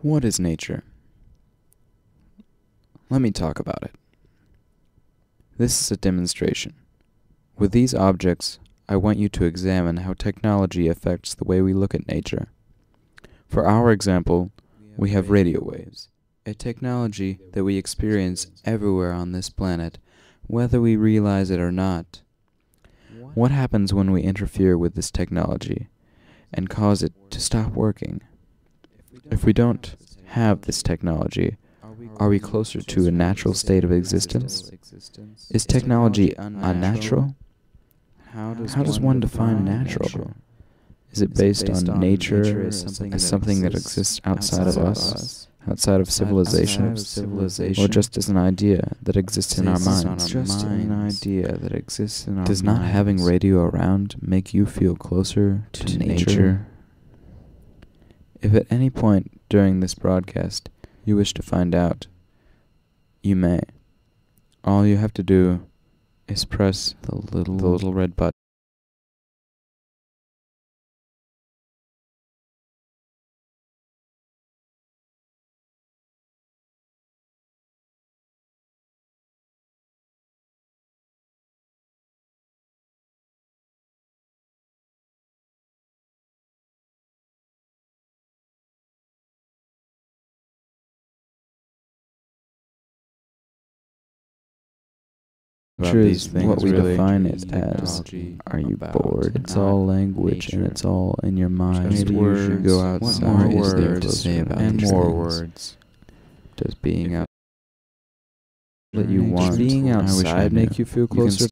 What is nature? Let me talk about it. This is a demonstration. With these objects, I want you to examine how technology affects the way we look at nature. For our example, we have radio waves, a technology that we experience everywhere on this planet, whether we realize it or not. What happens when we interfere with this technology and cause it to stop working? If we don't have this technology, are we closer to a natural state of existence? Is technology unnatural? How does one define natural? Is it based on nature as something that exists outside of us, outside of civilization, or just as an idea that exists in our minds? Does not having radio around make you feel closer to nature? If at any point during this broadcast you wish to find out, you may. All you have to do is press the little red button. Nature is what we define it as. Are you bored? It's all language and it's all in your mind. Just Maybe you should go outside. What more Is there words to say about and these more things? words? Does being out that you want Being I wish I outside knew. make you feel You can closer